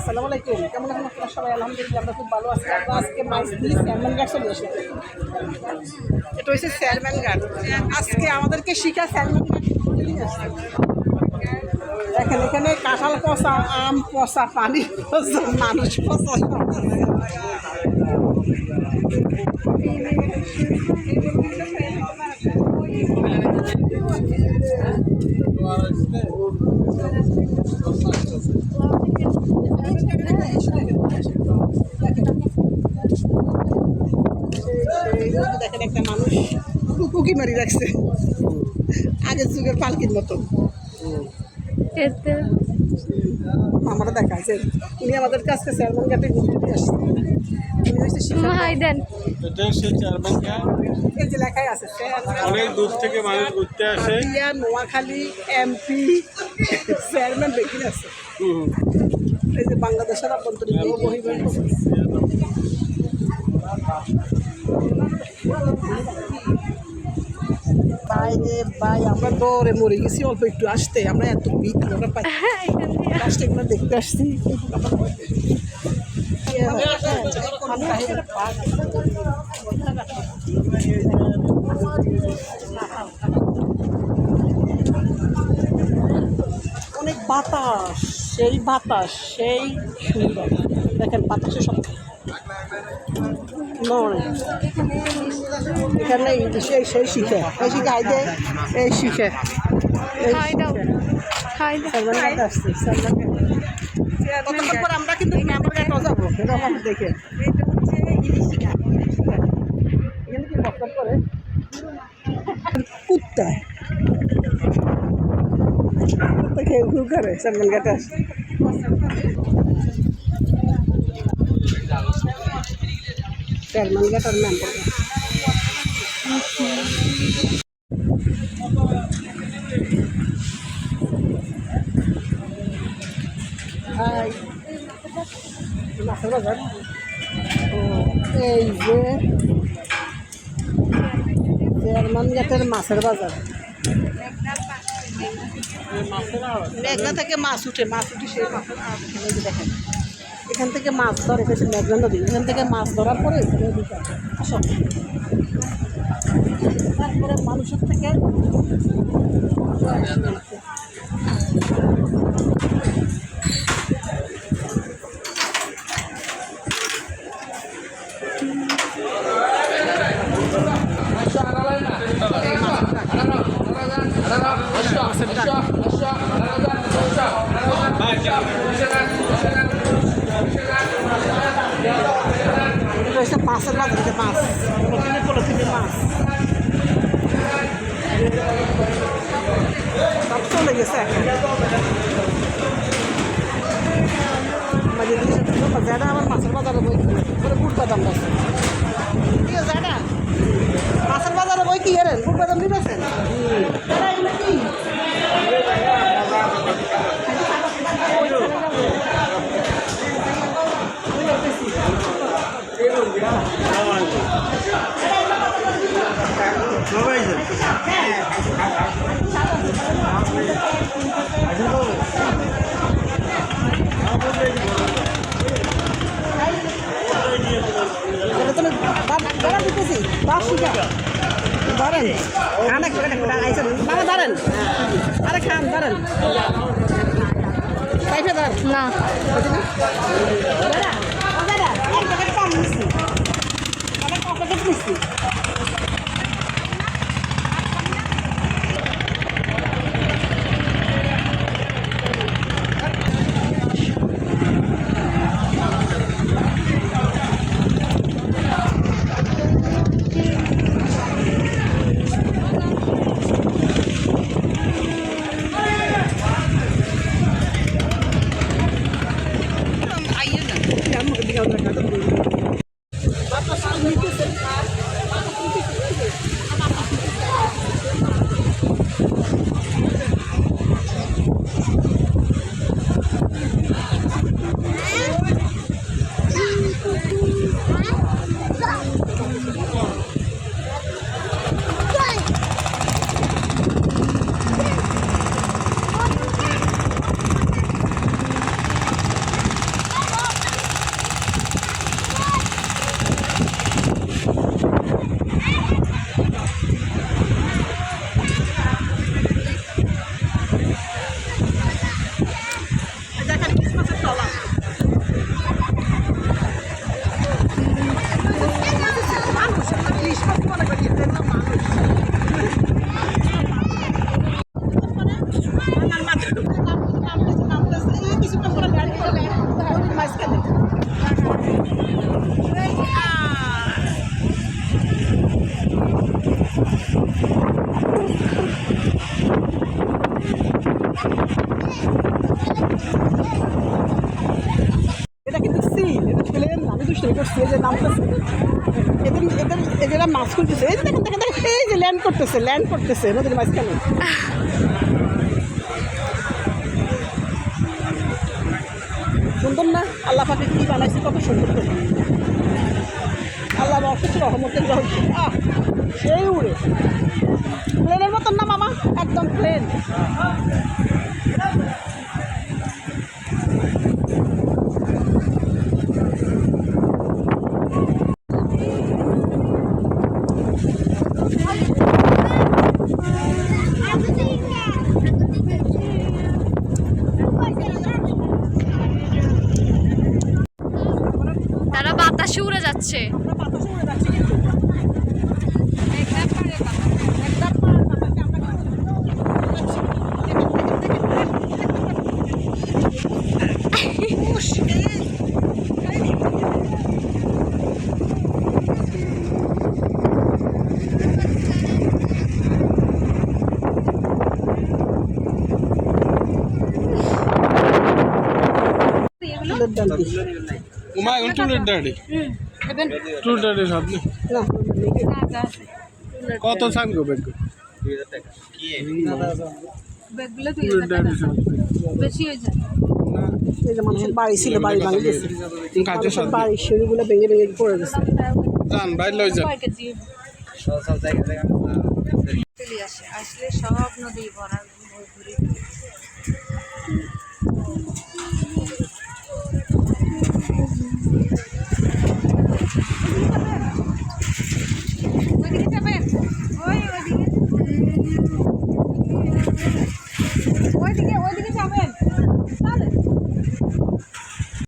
আসসালামু আলাইকুম। কেমন আছেন আপনারা সবাই? আলহামদুলিল্লাহ আমরা খুব ভালো আছি। আমরা আজকে মাইজদি স্যালমন ঘাট চলে এসেছি। এটা হচ্ছে স্যালমন ঘাট। আজকে আমাদেরকে শিখা স্যালমন ঘাট দেখেন, এখানে কাঁঠাল পচা, আম পচা, পানি পচা, মানুষ পচা। দেখেন একটা মানুষ কুকি মারি রাখছে আগের যুগের পালকির মতো। আমরা দেখা যায় উনি আমাদের কাছে স্যালমন ঘাটে ঘুরতে দিয়ে আসছে। উনি হচ্ছে এই যে লেখাই আছে অনেক দূর থেকে মানুষ ঘুরতে আসে। নোয়াখালী এমপি চেয়ারম্যান বেশি আছে। এই যে বাংলাদেশের আভ্যন্তরীণ বহির্ভূত বাইরে ভাই আমরা দৌড়ে মরে গেছি অল্প একটু আসতে। আমরা এত ভিড় আমরা পাই আসতে এগুলো দেখতে আসছি। অনেক বাতাস, সেই বাতাস সেই সুন্দর। দেখেন বাতাসের সব নয় এখানে সেই সেই শিখে এই শিখে আইদে এই শিখে আসছে। কতক্ষণ পর আমরা কিন্তু যাবো দেখে এখানে কি বক্তব্য করে কুত্তা খেয়ে ঘুর করে সালমান ঘাটে আসছে। সালমান ঘাটের নাম মাছের বাজার। এই যে সালমান ঘাটের মাছের বাজার। মেঘনা থেকে মাছ উঠে সেই মাছের দেখেন এখান থেকে মাছ ধরে মেঘনা নদী। এখান থেকে মাছ ধরার পরে আসো তারপরে মানুষের থেকে মাছের বাজারে মাছ পলিথিনে মাছ সব চলে গেছে এখন। আমার মাছের বাজারে বই বুট বাদাম আছে মাছের বাজারে বই কি করেন? বুট বাদাম দিবেছেন কি ধরেন বাবা ধরেন আরে খান ধরেন পাইপে ধর না কম নিচ্ছি নিচ্ছি মাঝখানে এটা কিন্তু সিল, এটা প্লেন না। আমি দুষ্টামি করছি, এই যে নামতেছে এদের এদের এদের মাছ খুলতেছে। এই যে দেখেন দেখেন দেখেন, এই যে ল্যান্ড করতেছে নদীর মাঝখানে। সুন্দর না? আল্লাহ পাকে কি বানাইছে, কত সুন্দর করে। আল্লাহ অসুখ রহমতের রহস্য। সেই উড়ে প্লেনের মতন না মামা, একদম প্লেন। তারা বাতাসে উড়ে যাচ্ছে। আমরা বাতাসে উড়ে যাচ্ছি কিন্তু ফুলের ডাল দিয়ে। উমা এখন টুলের ডাড়ি টুল ডাড়ির হাত নেই। না, কত চান গো ব্যাগ ব্যাগগুলো টুলের ডাড়ি বেশি হয়ে যায়। এই যে মানুষের বাড়ি ছিল, বাড়ি ভাঙে গেছে। কাজে সাথে বাড়ির সিঁড়িগুলো ভেঙে ভেঙে পড়ে গেছে। যান বাইর লই যান। চলে আসে, আসলে সব নদী ভরা ঘুরে।